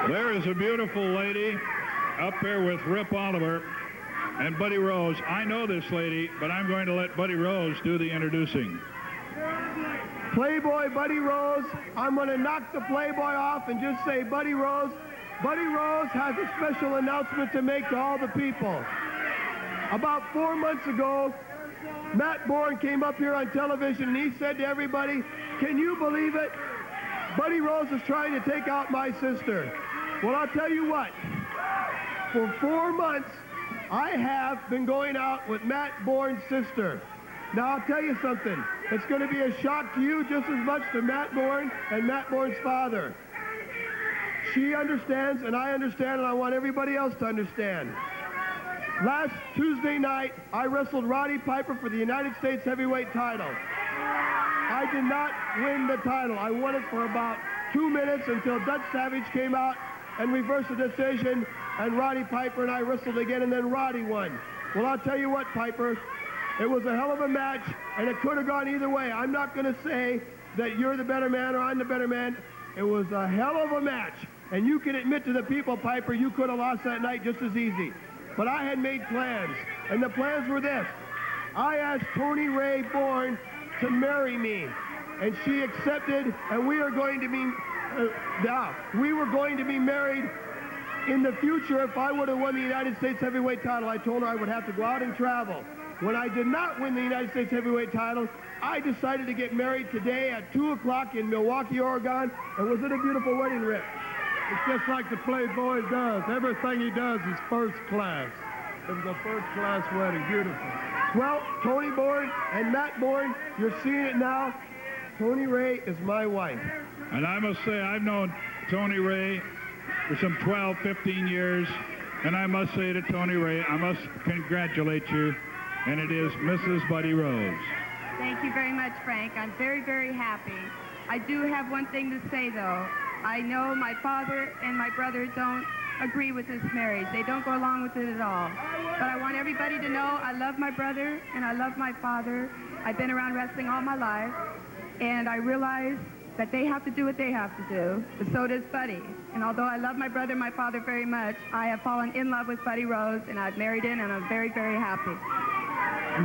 There is a beautiful lady up there with Rip Oliver and Buddy Rose. I know this lady, but I'm going to let Buddy Rose do the introducing. Playboy Buddy Rose. I'm going to knock the Playboy off and just say Buddy Rose. Buddy Rose has a special announcement to make to all the people. About 4 months ago, Matt Borne came up here on television and he said to everybody, can you believe it? Buddy Rose is trying to take out my sister. Well, I'll tell you what. For 4 months, I have been going out with Matt Borne's sister. Now, I'll tell you something. It's going to be a shock to you just as much to Matt Borne and Matt Borne's father. She understands, and I understand, and I want everybody else to understand. Last Tuesday night, I wrestled Roddy Piper for the United States heavyweight title. I did not win the title. I won it for about 2 minutes until Dutch Savage came out and reversed the decision, and Roddy Piper and I wrestled again, and then Roddy won. Well, I'll tell you what, Piper, it was a hell of a match, and it could have gone either way. I'm not going to say that you're the better man or I'm the better man. It was a hell of a match, and you can admit to the people, Piper, you could have lost that night just as easy. But I had made plans, and the plans were this. I asked Toni Rae Borne to marry me, and she accepted, and we are going to be, we were going to be married in the future. If I would have won the United States heavyweight title, I told her I would have to go out and travel. When I did not win the United States heavyweight title, I decided to get married today at 2 o'clock in Milwaukee, Oregon, and was it a beautiful wedding, Rip? It's just like the Playboy does. Everything he does is first class. It was a first-class wedding. Beautiful. Well, Toni Borne and Matt Borne, you're seeing it now. Toni Rae is my wife. And I must say, I've known Toni Rae for some 12, 15 years, and I must say to Toni Rae, I must congratulate you, and it is Mrs. Buddy Rose. Thank you very much, Frank. I'm very, very happy. I do have one thing to say, though. I know my father and my brother don't agree with this marriage. They don't go along with it at all. But I want everybody to know I love my brother and I love my father. I've been around wrestling all my life, and I realize that they have to do what they have to do, but so does Buddy. And although I love my brother and my father very much, I have fallen in love with Buddy Rose, and I've married him, and I'm very, very happy.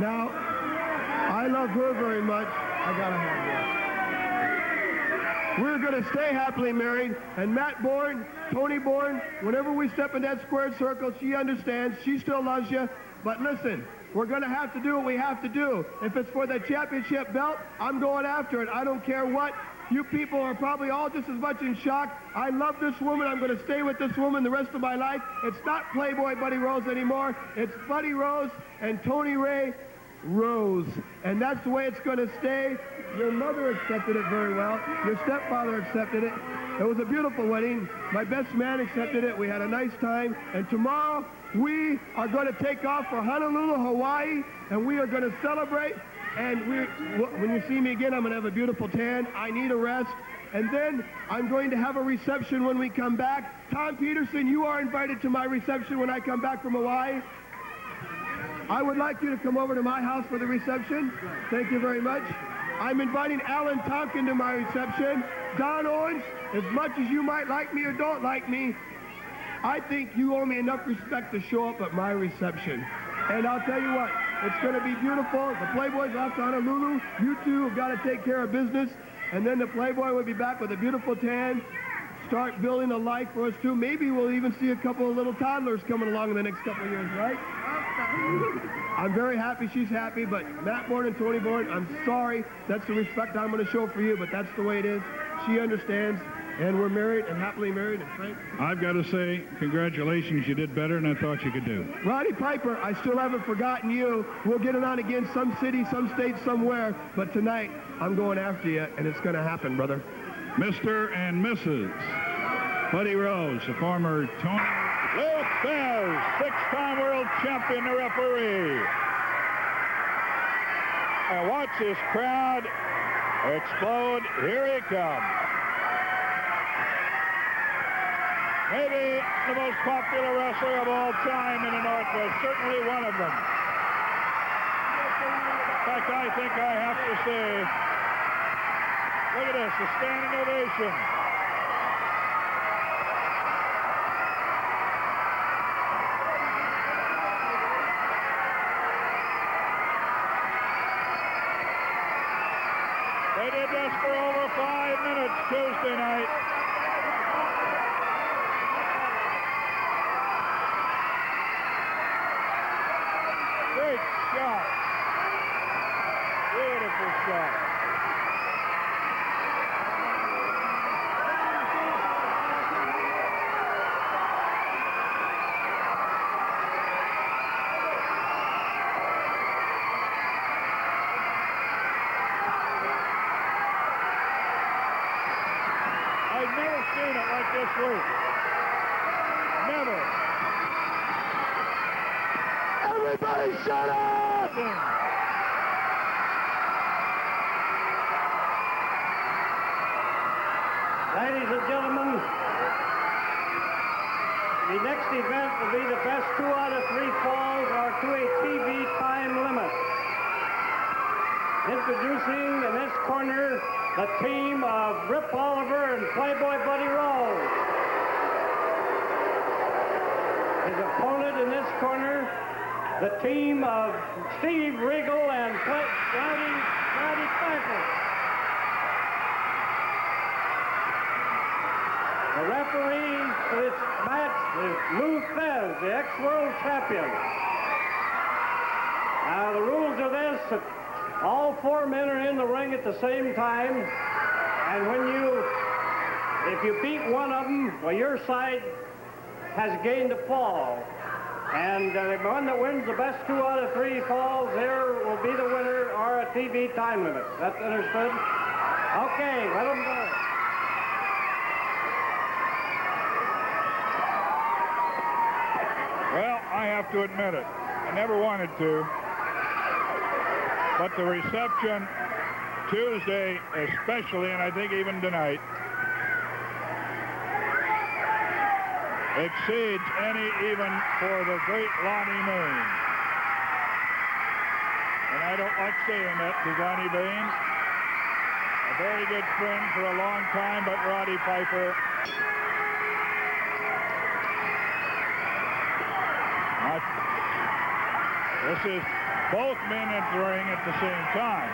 Now, I love her very much. I gotta have that. We're going to stay happily married, and Matt Borne, Toni Borne, whenever we step in that squared circle, she understands. She still loves you. But listen, we're going to have to do what we have to do. If it's for the championship belt, I'm going after it. I don't care what. You people are probably all just as much in shock. I love this woman. I'm going to stay with this woman the rest of my life. It's not Playboy Buddy Rose anymore. It's Buddy Rose and Toni Rae Rose. And that's the way it's going to stay. Your mother accepted it very well. Your stepfather accepted it. It was a beautiful wedding. My best man accepted it. We had a nice time. And tomorrow, we are going to take off for Honolulu, Hawaii, and we are going to celebrate. And when you see me again, I'm going to have a beautiful tan. I need a rest. And then I'm going to have a reception when we come back. Tom Peterson, you are invited to my reception when I come back from Hawaii. I would like you to come over to my house for the reception. Thank you very much. I'm inviting Alan Tonkin to my reception. Don Owens, as much as you might like me or don't like me, I think you owe me enough respect to show up at my reception. And I'll tell you what, it's going to be beautiful. The Playboy's off to Honolulu. You two have got to take care of business. And then the Playboy will be back with a beautiful tan, start building a life for us too. Maybe we'll even see a couple of little toddlers coming along in the next couple of years, right? I'm very happy she's happy, but Matt Borne and Toni Borne, I'm sorry. That's the respect I'm going to show for you, but that's the way it is. She understands, and we're married and happily married. And Frank? I've got to say, congratulations. You did better than I thought you could do. Roddy Piper, I still haven't forgotten you. We'll get it on again some city, some state, somewhere. But tonight, I'm going after you, and it's going to happen, brother. Mr. and Mrs. Buddy Rose, the former Toni. Thesz, six-time world champion, the referee. Now watch this crowd explode. Here he comes. Maybe the most popular wrestler of all time in the Northwest. Certainly one of them. In fact, I think I have to say, look at this, a standing ovation. Not like this week. Never. Everybody shut up! Ladies and gentlemen, the next event will be the best 2 out of 3 falls or to a TV time limit. Introducing in this corner the team of Rip Oliver and Playboy Buddy Rose. His opponent in this corner, the team of Steve Regal and Roddy Piper. The referee for this match is Thesz, the ex-world champion. Now the rules are this, that all 4 men are in the ring at the same time, and if you beat one of them, well, your side has gained a fall. And the one that wins the best 2 out of 3 falls, there will be the winner or a TV time limit. That's understood? Okay, let them go. Well, I have to admit it. I never wanted to. But the reception Tuesday especially, and I think even tonight, exceeds any even for the great Lonnie Main. And I don't like saying that to Lonnie Main. A very good friend for a long time, but Roddy Piper. This is both men entering at the same time.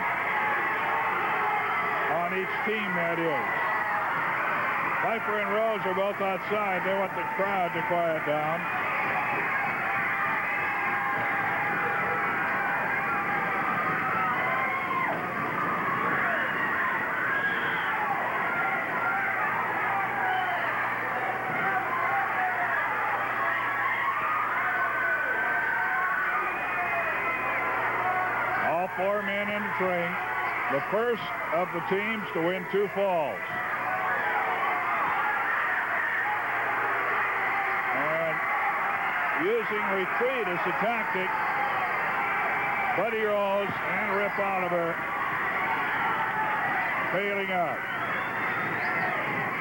On each team, that is. Piper and Rose are both outside. They want the crowd to quiet down. All 4 men entering. The first of the teams to win 2 falls. Using retreat as a tactic, Buddy Rose and Rip Oliver failing up.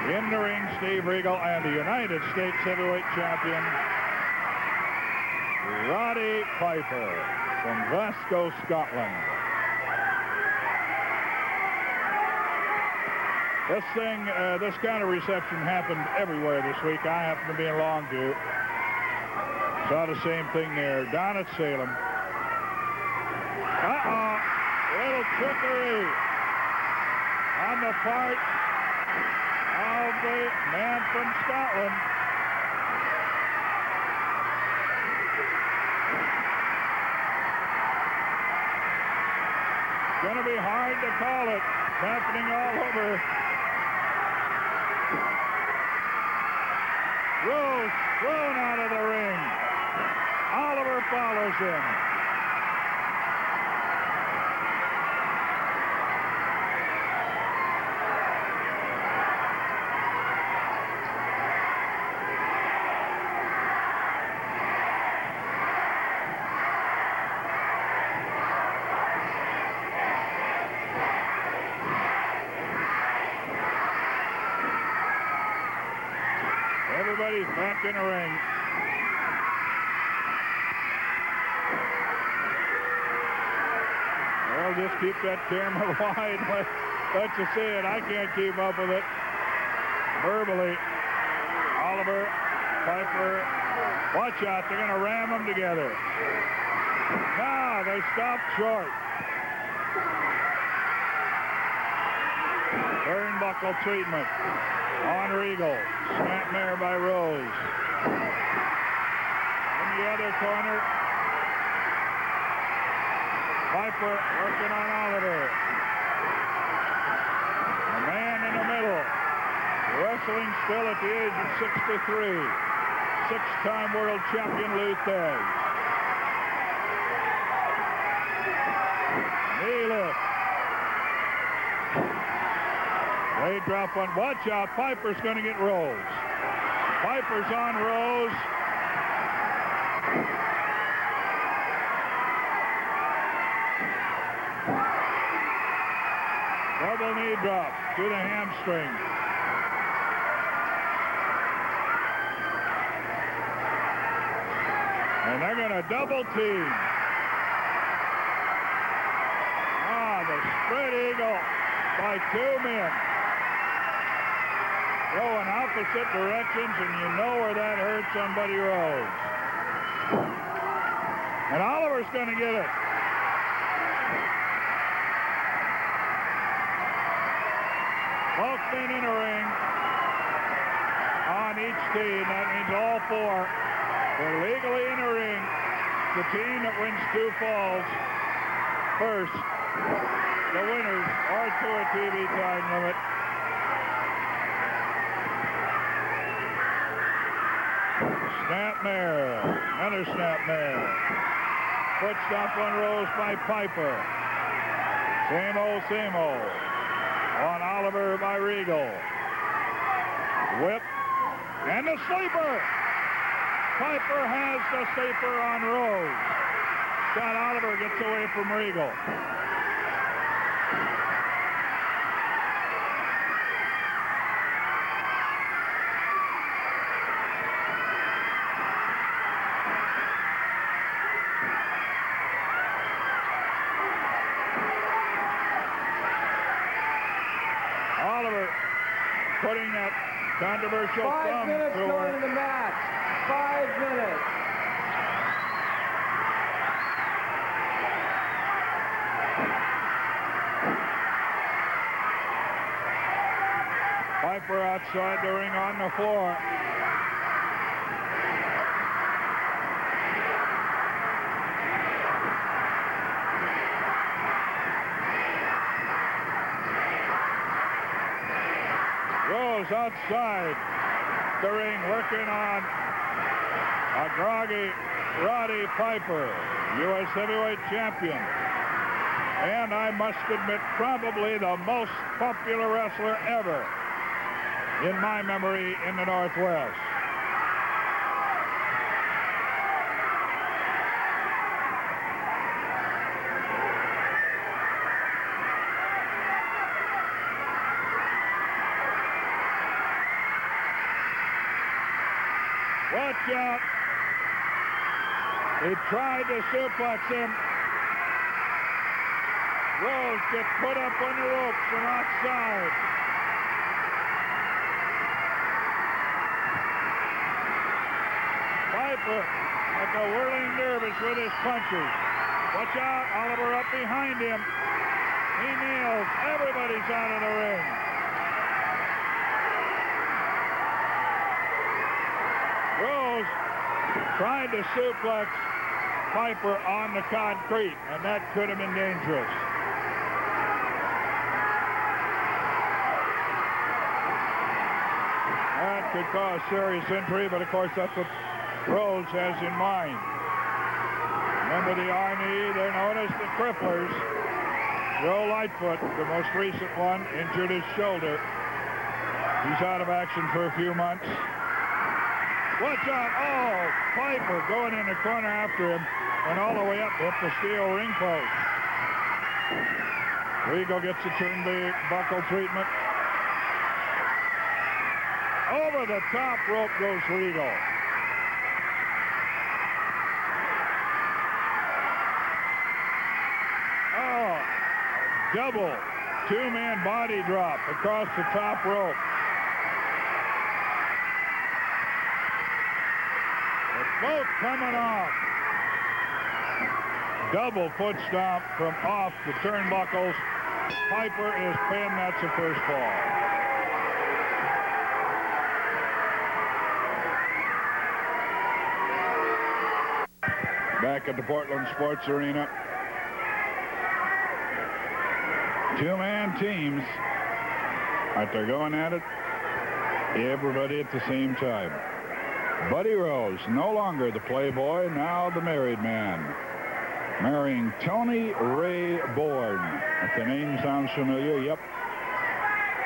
In the ring, Steve Regal and the United States heavyweight champion, Roddy Piper from Glasgow, Scotland. This kind of reception happened everywhere this week. I happen to be in Longview. Saw the same thing there. Down at Salem. Little trickery on the part of the man from Scotland. It's going to be hard to call it. It's happening all over. Rose thrown out of the ring. Oliver follows him. Everybody's back in the ring. Well, just keep that camera wide. Let you see it. I can't keep up with it. Verbally, Oliver, Piper, watch out. They're going to ram them together. Now they stopped short. Turnbuckle treatment on Regal. Snapmare by Rose. In the other corner, Piper working on Oliver. A man in the middle. Wrestling still at the age of 63. 6-time world champion Thesz. Knee lift. They drop one. Watch out. Piper's going to get Rose. Piper's on Rose. Double knee drop to the hamstring. And they're going to double team. The spread eagle by 2 men. Going opposite directions, and you know where that hurts somebody Rose. And Oliver's going to get it. Both men in a ring on each team. That means all 4 are legally in a ring. The team that wins 2 falls first. The winners are to a TV time limit. Snapmare. Another snapmare. Foot stomp on Rose by Piper. Same old, same old. On Oliver by Regal. Whip. And the sleeper. Piper has the sleeper on Rose. John Oliver gets away from Regal. Oliver putting that controversial 5 minutes through going her. to the match. 5 minutes. Piper outside the ring on the floor. Rose outside the ring working on a groggy Roddy Piper, U.S. heavyweight champion. And I must admit, probably the most popular wrestler ever in my memory in the Northwest. Watch out. He tried to suplex him. Rose gets put up on the ropes from outside. Piper like a whirling nervous with his punches. Watch out. Oliver up behind him. He nails. Everybody's out of the ring. Rose tried to suplex Piper on the concrete, and that could have been dangerous. That could cause serious injury, but of course that's what Rose has in mind. Remember the R-knee, they're known as the cripplers. Joe Lightfoot, the most recent one, injured his shoulder. He's out of action for a few months. Watch out. Oh, Piper going in the corner after him. Went all the way up, hit the steel ring post. Regal gets the turnbuckle treatment. Over the top rope goes Regal. Oh, double two-man body drop across the top rope. Both coming off. Double foot stomp from off the turnbuckles. Piper is pinned. That's the first fall. Back at the Portland Sports Arena. Two-man teams. Aren't they going at it? Everybody at the same time. Buddy Rose, no longer the playboy, now the married man. Marrying Toni Rae Borne. If the name sounds familiar, yep.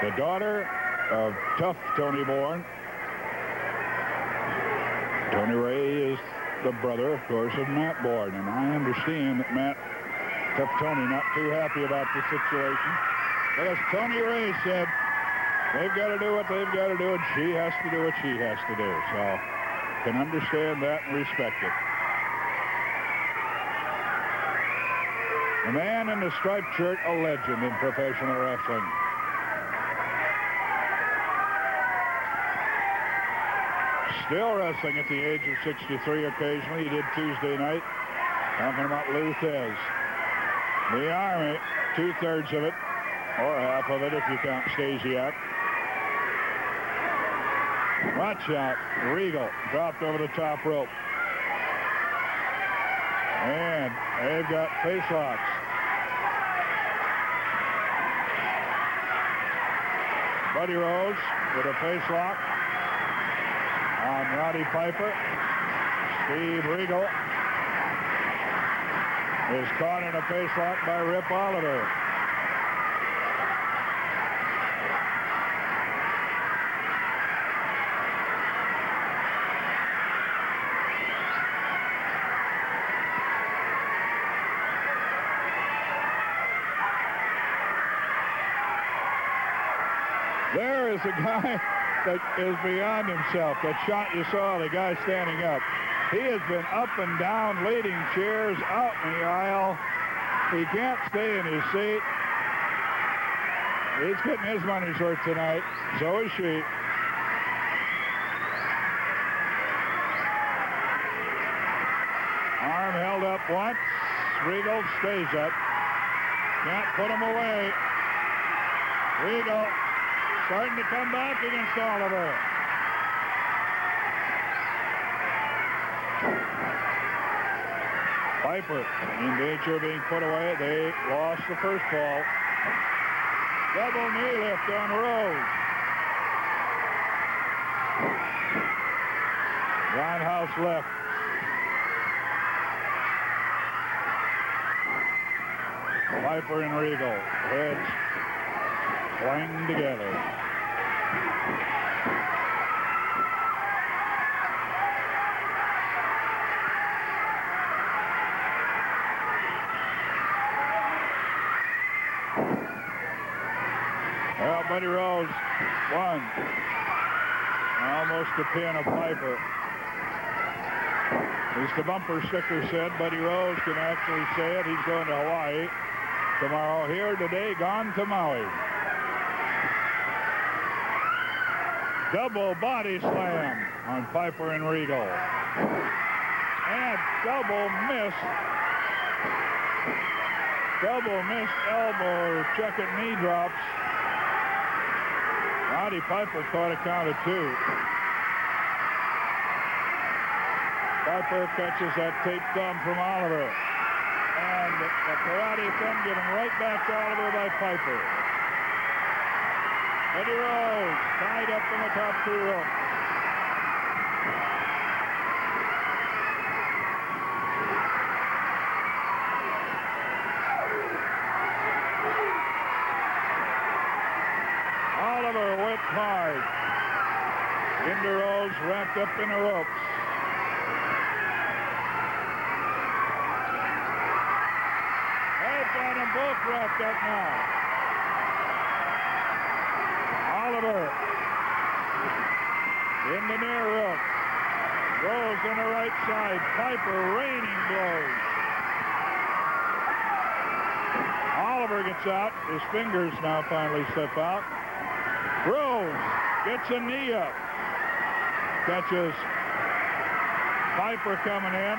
the daughter of tough Toni Borne. Toni Rae is the brother, of course, of Matt Borne, and I understand that Matt, tough Toni, not too happy about the situation. But as Toni Rae said, they've got to do what they've got to do, and she has to do what she has to do. So can understand that and respect it. The man in the striped shirt, a legend in professional wrestling. Still wrestling at the age of 63 occasionally. He did Tuesday night. Talking about Lou Thesz. The Army, 2/3 of it, or half of it if you count Stasiak. Watch out. Regal dropped over the top rope. And they've got face locks. Buddy Rose with a face lock on Roddy Piper. Steve Regal is caught in a face lock by Rip Oliver. There is a guy that is beyond himself. That shot you saw, the guy standing up. He has been up and down, leading chairs out in the aisle. He can't stay in his seat. He's getting his money's worth tonight. So is she. Arm held up once. Regal stays up. Can't put him away. Regal starting to come back against Oliver. Piper in danger of being put away. They lost the first fall. Double knee lift on Rose. Roundhouse left. Piper and Regal. Heads twang together. Well, Buddy Rose won. Almost a pin of Piper. As the bumper sticker said, Buddy Rose can actually say it. He's going to Hawaii tomorrow. Here today, gone to Maui. Double body slam on Piper and Regal. And double miss. Double missed elbow, check it, knee drops. Roddy Piper caught a count of 2. Piper catches that taped thumb from Oliver. And the karate thumb given right back to Oliver by Piper. Buddy Rose tied up in the top 2 ropes. Oliver whipped hard. Into Rose, wrapped up in the ropes. They've got them both wrapped up now. Oliver in the near rope. Rose on the right side. Piper raining blows. Oliver gets out. His fingers now finally slip out. Rose gets a knee up. Catches Piper coming in.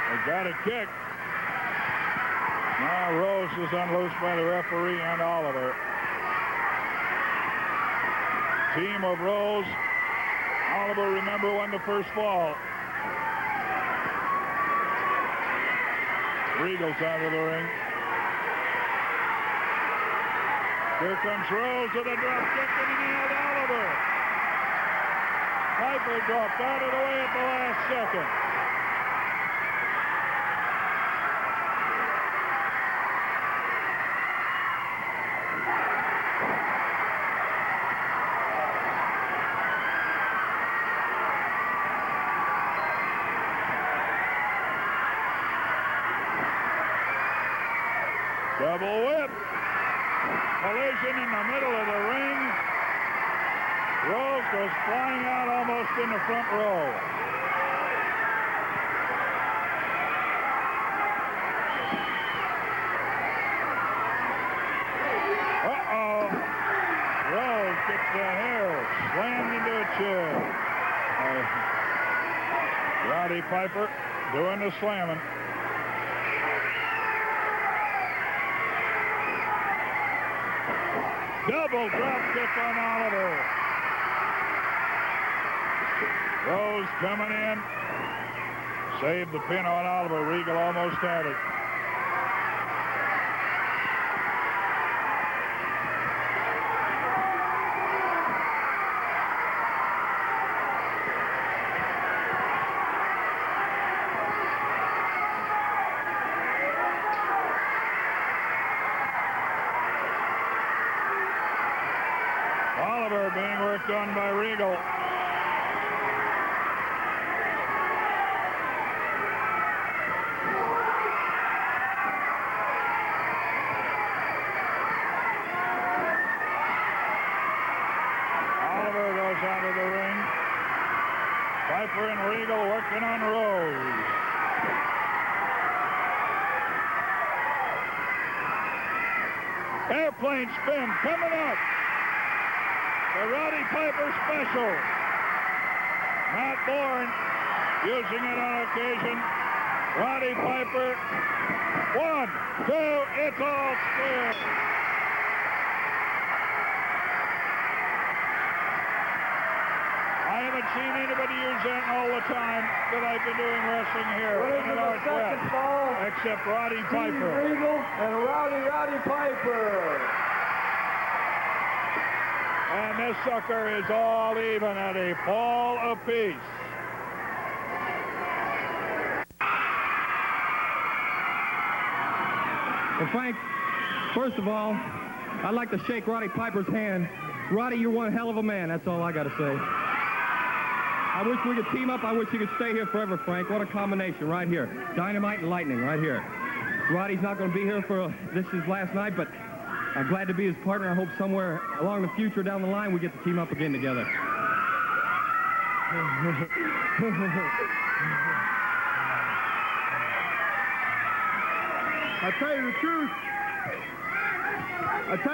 They got a kick. Now Rose is unloosed by the referee and Oliver. Team of Rose. Oliver, remember, won the first fall. Regal's out of the ring. Here comes Rose with a drop kick, and he nailed Oliver. Piper dropped out of the way at the last second. double whip. Collision in the middle of the ring. Rose goes flying out almost in the front row. Uh-oh. Rose gets the hair slammed into a chair. Roddy Piper doing the slamming. Double drop kick on Oliver. Rose coming in. Saved the pin on Oliver. Regal almost had it. Oliver being worked on by Regal. Oliver goes out of the ring. Piper and Regal working on Rose. Airplane spin coming up. The Roddy Piper special. Matt Borne using it on occasion. Roddy Piper. 1, 2, it's all square. I haven't seen anybody use that all the time that I've been doing wrestling here in the Northwest, except Roddy Piper. Regal and Roddy Piper. And this sucker is all even at a ball apiece. Well, Frank, first of all, I'd like to shake Roddy Piper's hand. Roddy, you're one hell of a man. That's all I got to say. I wish we could team up. I wish you could stay here forever, Frank. What a combination right here. Dynamite and lightning right here. Roddy's not going to be here for this is last night, but I'm glad to be his partner. I hope somewhere along the future down the line we get to team up again together. I tell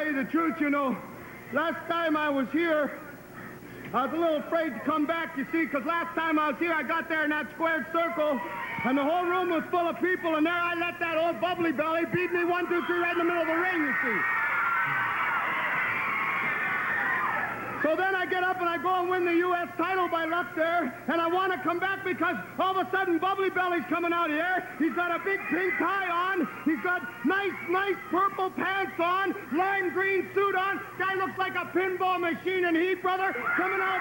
you the truth, you know, last time I was here, I was a little afraid to come back, you see, because last time I was here, I got there in that squared circle, and the whole room was full of people, and there I let that old bubbly belly beat me 1, 2, 3 right in the middle of the ring, you see. So then I get up and I go and win the U.S. title by luck there, and I want to come back because all of a sudden Bubbly Belly's coming out here. He's got a big pink tie on. He's got nice purple pants on, lime green suit on. Guy looks like a pinball machine in heat, brother. Coming out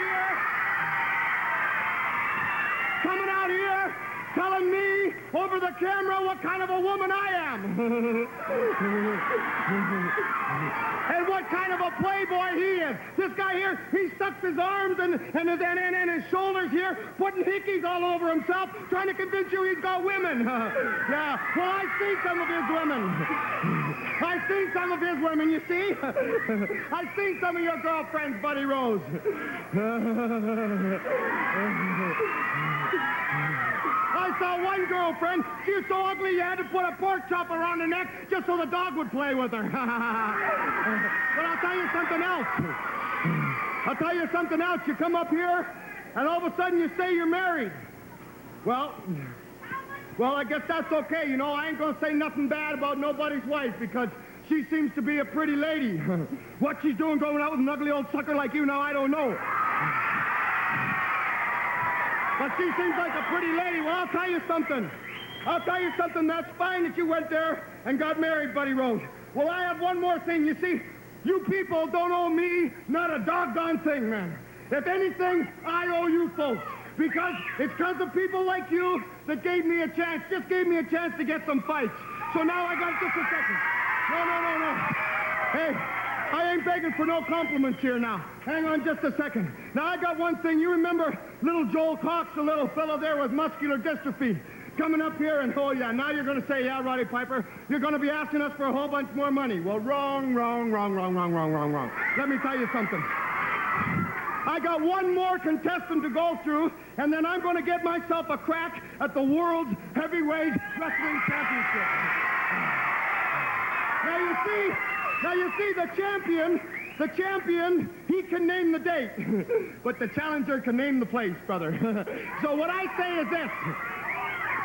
here, telling me over the camera what kind of a woman I am. And what kind of a playboy he is. This guy here, he sucks his arms and his shoulders here, putting hickeys all over himself, trying to convince you he's got women. Yeah, well, I've seen some of his women, you see. I've seen some of your girlfriends, Buddy Rose. I saw one girlfriend. She was so ugly you had to put a pork chop around her neck just so the dog would play with her. But I'll tell you something else. You come up here, and all of a sudden you say you're married. Well, I guess that's okay. You know, I ain't going to say nothing bad about nobody's wife because she seems to be a pretty lady. What she's doing going out with an ugly old sucker like you now, I don't know. But she seems like a pretty lady. Well, I'll tell you something. That's fine that you went there and got married, Buddy Rose. Well, I have one more thing. You see, you people don't owe me not a doggone thing, man. If anything, I owe you folks. Because it's because of people like you that gave me a chance, just gave me a chance to get some fights. So now I got just a second. No. Hey, I ain't begging for no compliments here now. Hang on just a second. Now, I got one thing. You remember little Joel Cox, the little fellow there with muscular dystrophy? coming up here and, oh, yeah, now you're going to say, yeah, Roddy Piper, you're going to be asking us for a whole bunch more money. Well, wrong. Let me tell you something. I got one more contestant to go through, and then I'm going to get myself a crack at the World's Heavyweight Wrestling Championship. Now you see, the champion, he can name the date, but the challenger can name the place, brother. So what I say is this.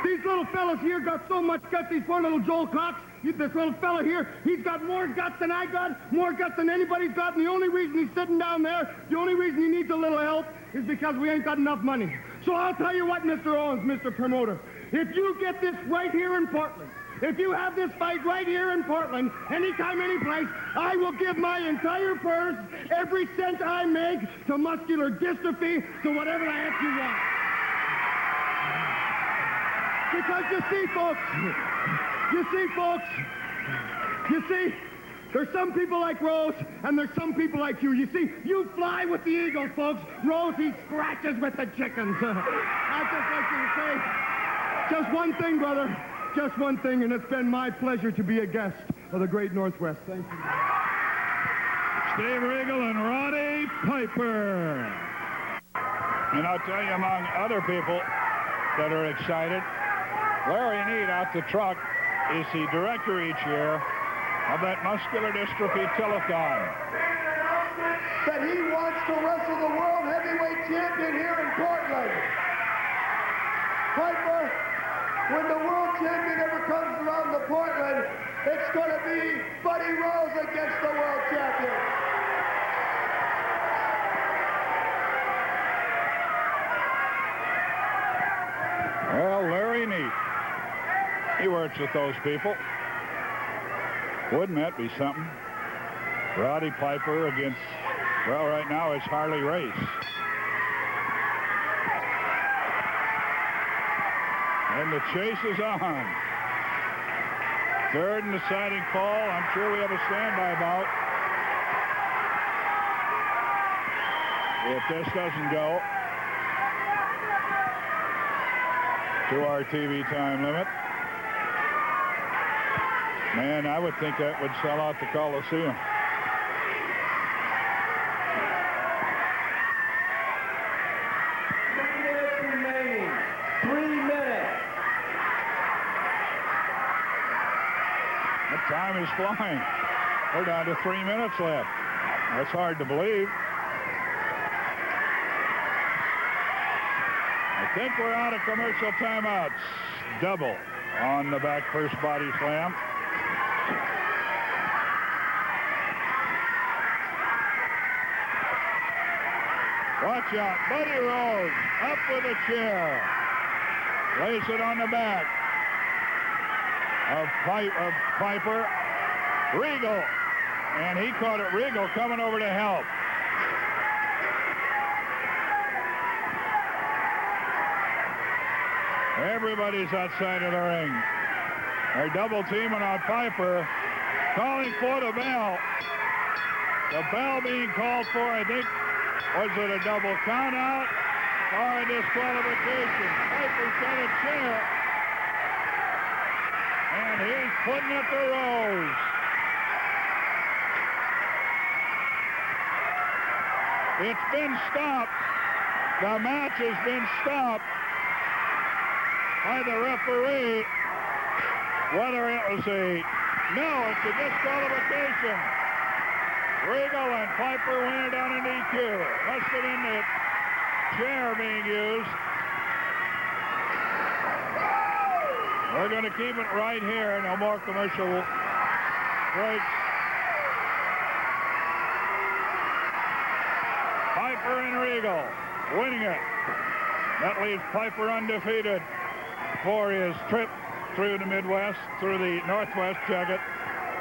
These little fellas here got so much guts, these poor little Joel Cox. This little fella here, he's got more guts than I got, more guts than anybody's got, and the only reason he's sitting down there, the only reason he needs a little help is because we ain't got enough money. So I'll tell you what, Mr. Owens, Mr. Promoter, if you get this right here in Portland, if you have this fight right here in Portland, anytime, any place, I will give my entire purse, every cent I make, to muscular dystrophy, to whatever the heck you want. Because you see, folks, there's some people like Rose, and there's some people like you. You see, you fly with the eagles, folks. Rose, he scratches with the chickens. I'd just like you to say just one thing, brother. Just one thing, and it's been my pleasure to be a guest of the Great Northwest. Thank you. Steve Regal and Roddy Piper. And I'll tell you, among other people that are excited, Larry Need out the truck is the director each year of that muscular dystrophy telethon. That he wants to wrestle the World Heavyweight Champion here in Portland. Piper, when the World Champion ever comes around to Portland, it's going to be Buddy Rose against the World Champion. Well, Larry Need, he works with those people. Wouldn't that be something? Roddy Piper against, well, right now it's Harley Race. And the chase is on. Third and deciding call. I'm sure we have a standby bout. If this doesn't go to our TV time limit, man, I would think that would sell out the Coliseum. Time is flying. We're down to 3 minutes left. That's hard to believe. I think we're out of commercial timeouts. Double on the back first body slam. Watch out. Buddy Rose up with a chair. Lays it on the back of Piper. Regal, and he caught it. Regal coming over to help. Everybody's outside of the ring. They're double teaming on Piper, calling for the bell. The bell being called for, I think, was it a double count out or a disqualification? Piper's got a chair. And he's putting it to Rose. It's been stopped. The match has been stopped by the referee. Whether it was it's a disqualification. Regal and Piper win it on an DQ. Must have been the chair being used. We're going to keep it right here. No more commercial breaks. Piper and Regal winning it. That leaves Piper undefeated for his trip through the Midwest, through the Northwest Jacket.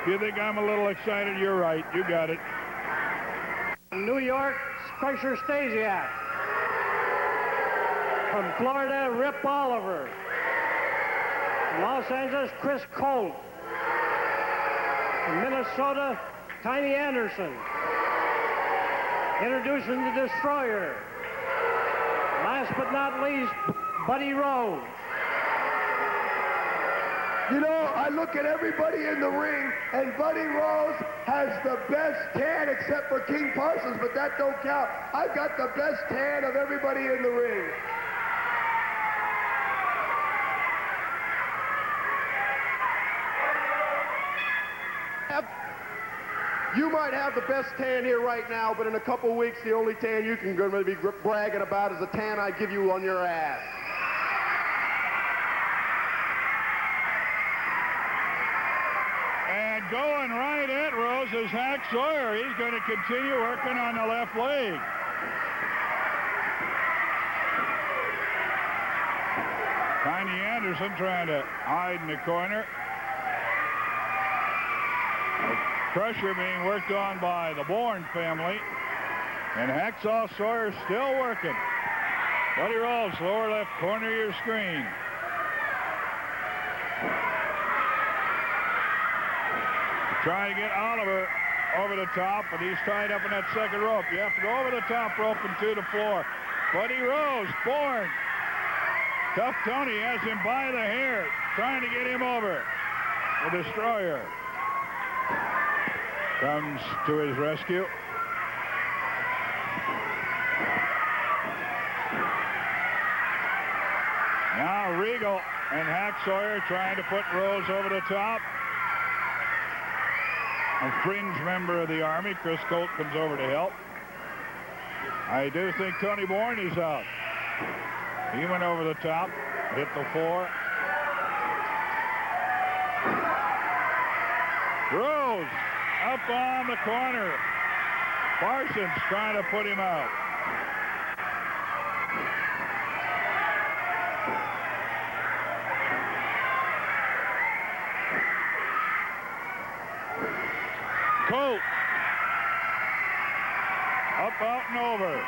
If you think I'm a little excited, you're right. You got it. New York, Crusher Stasiak. From Florida, Rip Oliver. From Los Angeles, Chris Colt. From Minnesota, Tiny Anderson. Introducing the Destroyer. Last but not least, Buddy Rose. You know, I look at everybody in the ring, and Buddy Rose has the best tan except for King Parsons, but that don't count. I've got the best tan of everybody in the ring. You might have the best tan here right now, but in a couple of weeks, the only tan you can going to be bragging about is the tan I give you on your ass. And going right at Rose is Hack Sawyer. He's going to continue working on the left leg. Tiny Anderson trying to hide in the corner. Crusher being worked on by the Borne family. And Hacksaw Sawyer still working. Buddy Rose, lower left corner of your screen. Trying to get Oliver over the top, but he's tied up in that second rope. You have to go over the top rope and to the floor. Buddy Rose, Borne. Tough Tony has him by the hair, trying to get him over. The Destroyer comes to his rescue. Now Regal and Hack Sawyer trying to put Rose over the top. A fringe member of the Army, Chris Colt, comes over to help. I do think Tony Borne is out. He went over the top, hit the floor. Rose up on the corner. Parsons trying to put him out. Colt up, out, and over.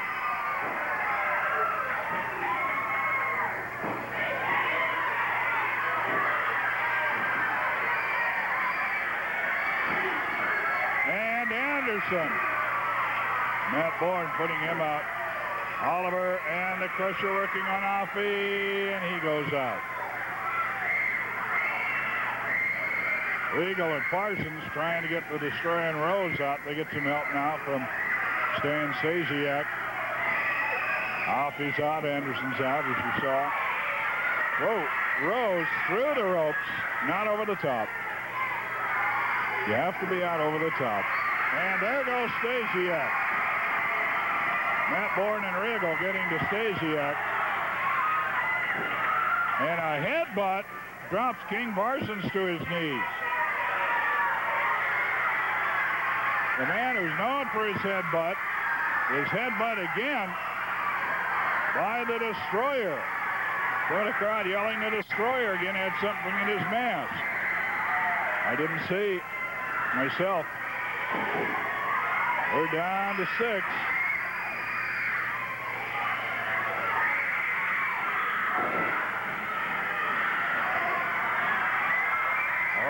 And Anderson. Matt Borne putting him out. Oliver and the Crusher working on Offie, and he goes out. Regal and Parsons trying to get the Destroyer and Rose out. They get some help now from Stan Stasiak. Offie's out, Anderson's out, as you saw. Whoa, Rose through the ropes, not over the top. You have to be out over the top. And there goes Stasiak. Matt Borne and Regal getting to Stasiak. And a headbutt drops King Parsons to his knees. The man who's known for his headbutt is headbutt again by the Destroyer. So the crowd yelling the Destroyer again had something in his mask. I didn't see myself. We're down to 6.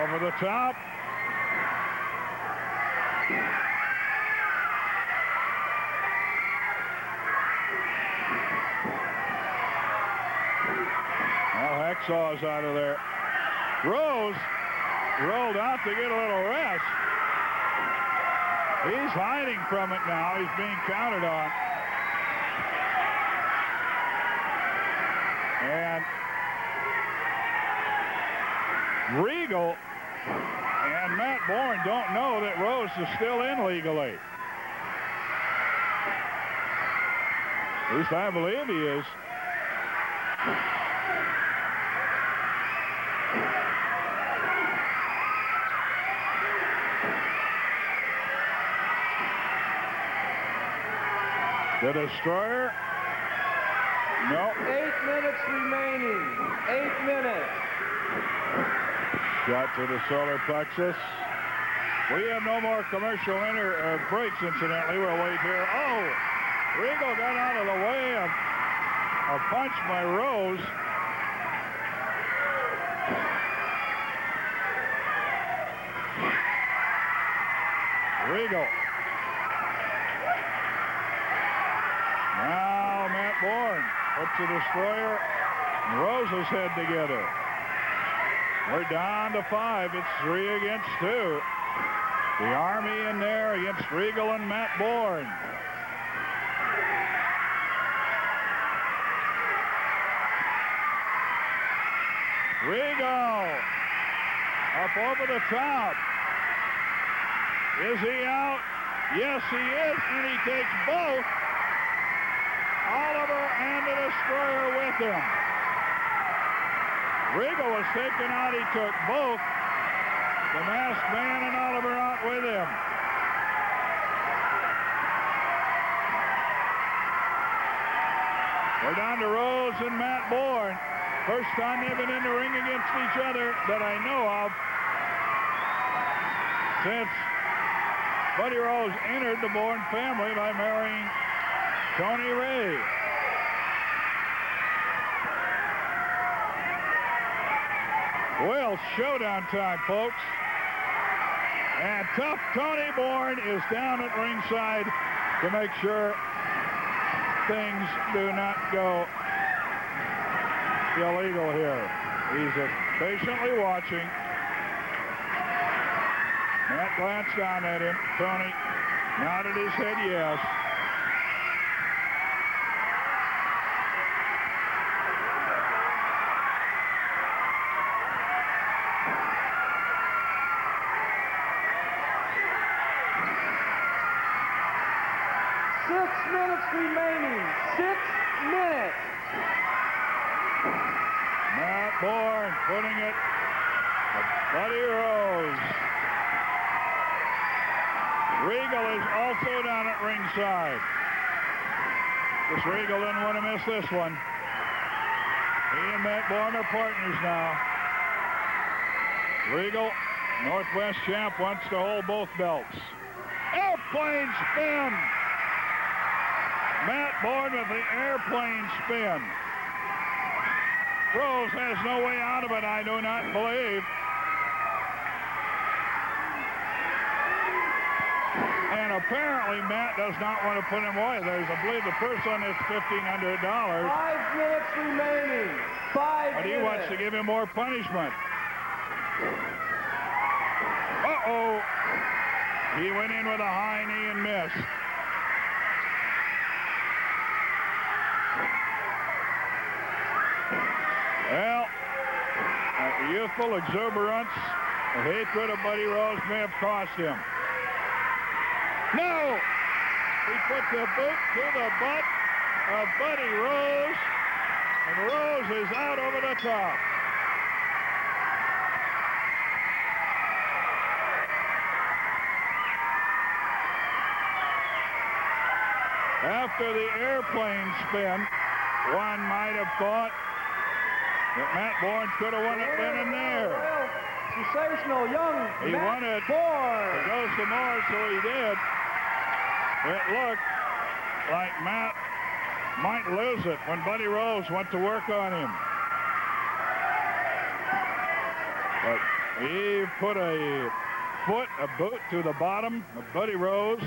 Over the top. Well, Hacksaw's out of there. Rose rolled out to get a little rest. He's hiding from it now. He's being counted on. And Regal and Matt Borne don't know that Rose is still in legally. At least I believe he is. The Destroyer. No. 8 minutes remaining. 8 minutes. Shot to the solar plexus. We have no more commercial breaks, incidentally. We'll wait here. Oh, Regal got out of the way of a punch by Rose. Regal. Now Matt Borne puts the Destroyer and Rose's head together. We're down to 5. It's 3 against 2. The Army in there against Regal and Matt Borne. Regal up over the top. Is he out? Yes, he is, and he takes both Oliver and the Destroyer with him. Regal was taken out. He took both the Masked Man and Oliver out with him. We're down to Rose and Matt Borne. First time they've been in the ring against each other that I know of since Buddy Rose entered the Borne family by marrying Toni Rae. Well, showdown time, folks. And tough Toni Borne is down at ringside to make sure things do not go illegal here. He's patiently watching. Matt glanced down at him. Toni nodded his head yes. Remaining 6 minutes. Matt Borne putting it to Buddy Rose. Regal is also down at ringside. This Regal didn't want to miss this one. He and Matt Borne are partners now. Regal, Northwest champ, wants to hold both belts. Airplane spin! Matt Borne with the airplane spin. Rose has no way out of it, I do not believe. And apparently Matt does not want to put him away. There's, I believe, the purse on this $1,500. 5 minutes remaining. 5 but he minutes. wants to give him more punishment. Uh-oh. He went in with a high knee and missed. Well, the youthful exuberance, the hatred of Buddy Rose may have cost him. No! He put the boot to the butt of Buddy Rose, and Rose is out over the top. After the airplane spin, one might have thought that Matt Borne could have won it then and there. Sensational young He Matt wanted Borne. to go some more, so he did. It looked like Matt might lose it when Buddy Rose went to work on him. But he put a boot to the bottom of Buddy Rose.